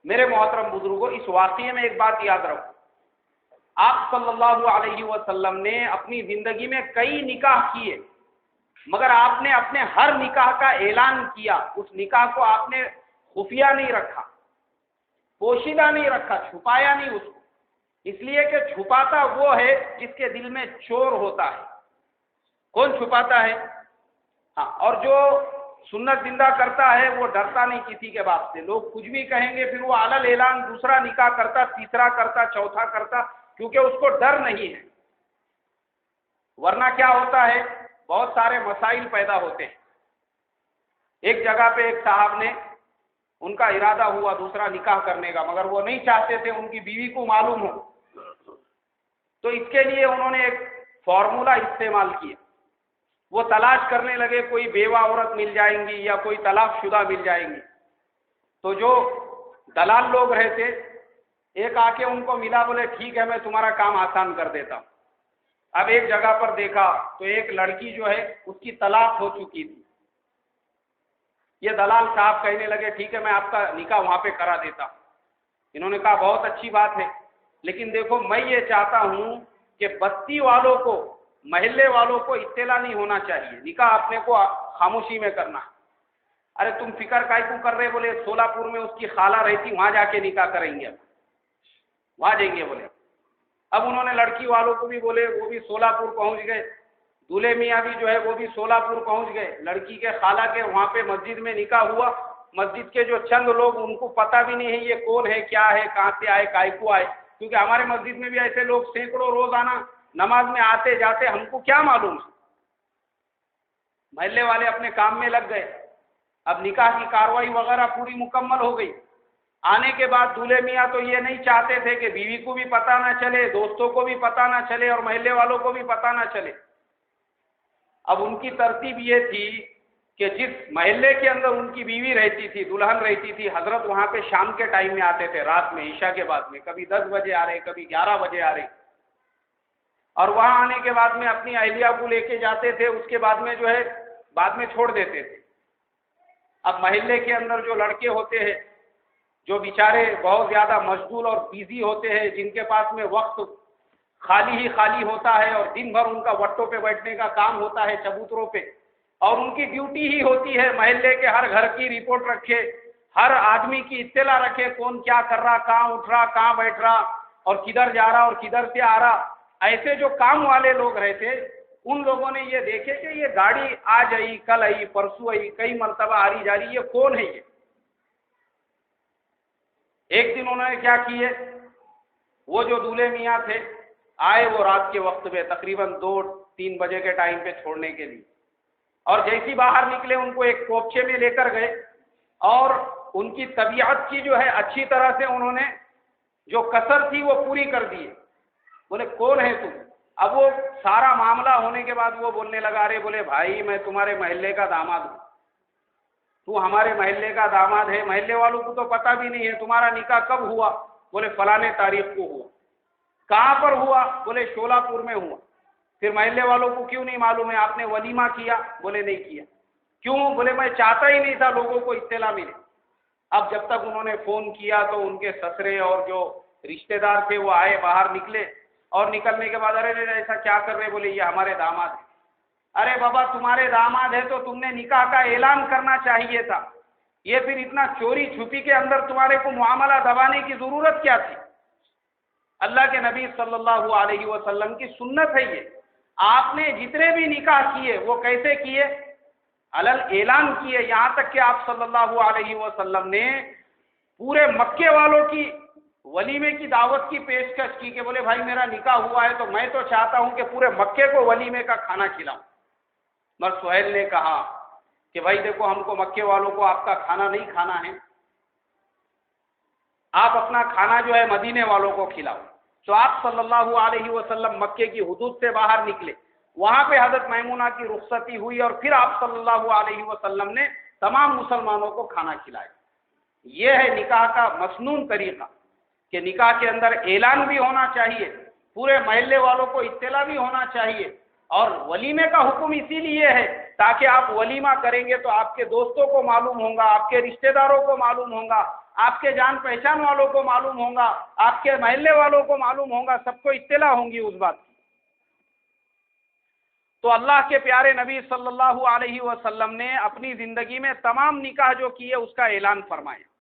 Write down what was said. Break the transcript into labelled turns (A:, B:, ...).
A: میرے محترم بزرگوں، اس واقعے میں ایک بات یاد رکھو، آپ صلی اللہ علیہ وسلم نے اپنی زندگی میں کئی نکاح کیے، مگر آپ نے اپنے ہر نکاح کا اعلان کیا، اس نکاح کو آپ نے خفیہ نہیں رکھا، پوشیدہ نہیں رکھا، چھپایا نہیں اس کو، اس لیے کہ چھپاتا وہ ہے جس کے دل میں چور ہوتا ہے۔ کون چھپاتا ہے؟ ہاں، اور جو سنت زندہ کرتا ہے وہ ڈرتا نہیں کسی کے باپ سے، لوگ کچھ بھی کہیں گے پھر وہ علل اعلان دوسرا نکاح کرتا، تیسرا کرتا، چوتھا کرتا، کیونکہ اس کو ڈر نہیں ہے۔ ورنہ کیا ہوتا ہے، بہت سارے مسائل پیدا ہوتے ہیں۔ ایک جگہ پہ ایک صاحب نے، ان کا ارادہ ہوا دوسرا نکاح کرنے کا، مگر وہ نہیں چاہتے تھے ان کی بیوی کو معلوم ہو، تو اس کے لیے انہوں نے ایک فارمولا استعمال کیا۔ وہ تلاش کرنے لگے کوئی بیوہ عورت مل جائیں گی یا کوئی طلاق شدہ مل جائیں گی، تو جو دلال لوگ رہتے، ایک آ کے ان کو ملا، بولے ٹھیک ہے میں تمہارا کام آسان کر دیتا ہوں۔ اب ایک جگہ پر دیکھا تو ایک لڑکی جو ہے اس کی طلاق ہو چکی تھی۔ یہ دلال صاحب کہنے لگے ٹھیک ہے میں آپ کا نکاح وہاں پہ کرا دیتا ہوں۔ انہوں نے کہا بہت اچھی بات ہے، لیکن دیکھو میں یہ چاہتا ہوں کہ بستی والوں کو، محلے والوں کو اطلاع نہیں ہونا چاہیے، نکاح اپنے کو خاموشی میں کرنا ہے۔ ارے تم فکر کائی کو کر رہے؟ بولے سولہ پور میں اس کی خالہ رہتی، وہاں جا کے نکاح کریں گے، وہاں جائیں گے بولے۔ اب انہوں نے لڑکی والوں کو بھی بولے، وہ بھی سولہ پور پہنچ گئے، دولہے میاں بھی جو ہے وہ بھی سولہ پور پہنچ گئے، لڑکی کے خالہ کے وہاں پہ مسجد میں نکاح ہوا۔ مسجد کے جو چند لوگ، ان کو پتہ بھی نہیں ہے یہ کون ہے، کیا ہے، کہاں سے آئے، کائی کو آئے، کیونکہ ہمارے مسجد میں بھی ایسے لوگ سینکڑوں روزانہ نماز میں آتے جاتے، ہم کو کیا معلوم ہے۔ محلے والے اپنے کام میں لگ گئے۔ اب نکاح کی کاروائی وغیرہ پوری مکمل ہو گئی۔ آنے کے بعد دولہے میاں تو یہ نہیں چاہتے تھے کہ بیوی کو بھی پتہ نہ چلے، دوستوں کو بھی پتہ نہ چلے اور محلے والوں کو بھی پتہ نہ چلے۔ اب ان کی ترتیب یہ تھی کہ جس محلے کے اندر ان کی بیوی رہتی تھی، دلہن رہتی تھی، حضرت وہاں پہ شام کے ٹائم میں آتے تھے، رات میں، عشاء کے بعد میں، کبھی 10 بجے آ رہے، کبھی 11 بجے آ رہے، اور وہاں آنے کے بعد میں اپنی اہلیہ کو لے کے جاتے تھے، اس کے بعد میں جو ہے بعد میں چھوڑ دیتے تھے۔ اب محلے کے اندر جو لڑکے ہوتے ہیں، جو بیچارے بہت زیادہ مشغول اور بیزی ہوتے ہیں، جن کے پاس میں وقت خالی ہی خالی ہوتا ہے اور دن بھر ان کا وٹوں پہ بیٹھنے کا کام ہوتا ہے، چبوتروں پہ، اور ان کی ڈیوٹی ہی ہوتی ہے محلے کے ہر گھر کی رپورٹ رکھے، ہر آدمی کی اطلاع رکھے، کون کیا کر رہا، کہاں اٹھ رہا، کہاں بیٹھ رہا، اور کدھر جا رہا اور کدھر سے آ رہا۔ ایسے جو کام والے لوگ رہتے، ان لوگوں نے یہ دیکھے کہ یہ گاڑی آج آئی، کل آئی، پرسوں آئی، کئی مرتبہ آ رہی جا رہی، یہ کون ہے یہ؟ ایک دن انہوں نے کیا کیے، وہ جو دولہے میاں تھے آئے، وہ رات کے وقت میں تقریباً 2-3 بجے کے ٹائم پہ چھوڑنے کے لیے، اور جیسی باہر نکلے ان کو ایک کوپچے میں لے کر گئے، اور ان کی طبیعت کی جو ہے اچھی طرح سے انہوں نے جو کسر تھی وہ پوری کر دی۔ بولے کون ہے تم؟ اب وہ سارا معاملہ ہونے کے بعد وہ بولنے لگا، رہے بولے بھائی میں تمہارے محلے کا داماد ہوں، تو ہمارے محلے کا داماد ہے، محلے والوں کو تو پتہ بھی نہیں ہے تمہارا نکاح کب ہوا؟ بولے فلانے تاریخ کو ہوا۔ کہاں پر ہوا؟ بولے شولہ پور میں ہوا۔ پھر محلے والوں کو کیوں نہیں معلوم ہے؟ آپ نے ولیمہ کیا؟ بولے نہیں کیا۔ کیوں؟ بولے میں چاہتا ہی نہیں تھا لوگوں کو اطلاع ملے۔ اب جب تک انہوں نے فون کیا تو ان کے سسرے اور جو رشتہ دار تھے وہ آئے، باہر نکلے، اور نکلنے کے بعد ارے ایسا کیا کر رہے؟ بولے یہ ہمارے داماد ہیں۔ ارے بابا تمہارے داماد ہے تو تم نے نکاح کا اعلان کرنا چاہیے تھا، یہ پھر اتنا چوری چھپی کے اندر تمہارے کو معاملہ دبانے کی ضرورت کیا تھی؟ اللہ کے نبی صلی اللہ علیہ وسلم کی سنت ہے یہ۔ آپ نے جتنے بھی نکاح کیے وہ کیسے کیے؟ علل اعلان کیے، یہاں تک کہ آپ صلی اللہ علیہ وسلم نے پورے مکے والوں کی ولیمے کی دعوت کی پیشکش کی کہ بولے بھائی میرا نکاح ہوا ہے تو میں تو چاہتا ہوں کہ پورے مکے کو ولیمے کا کھانا کھلاؤں۔ مگر سہیل نے کہا کہ بھائی دیکھو ہم کو مکے والوں کو آپ کا کھانا نہیں کھانا ہے، آپ اپنا کھانا جو ہے مدینے والوں کو کھلاؤ۔ تو آپ صلی اللہ علیہ وسلم مکے کی حدود سے باہر نکلے، وہاں پہ حضرت میمونہ کی رخصتی ہوئی، اور پھر آپ صلی اللہ علیہ وسلم نے تمام مسلمانوں کو کھانا کھلایا۔ یہ ہے نکاح کا مسنون طریقہ کہ نکاح کے اندر اعلان بھی ہونا چاہیے، پورے محلے والوں کو اطلاع بھی ہونا چاہیے، اور ولیمے کا حکم اسی لیے ہے تاکہ آپ ولیمہ کریں گے تو آپ کے دوستوں کو معلوم ہوگا، آپ کے رشتہ داروں کو معلوم ہوگا، آپ کے جان پہچان والوں کو معلوم ہوگا، آپ کے محلے والوں کو معلوم ہوگا، سب کو اطلاع ہوں گی اس بات کی۔ تو اللہ کے پیارے نبی صلی اللہ علیہ وسلم نے اپنی زندگی میں تمام نکاح جو کیے اس کا اعلان فرمایا۔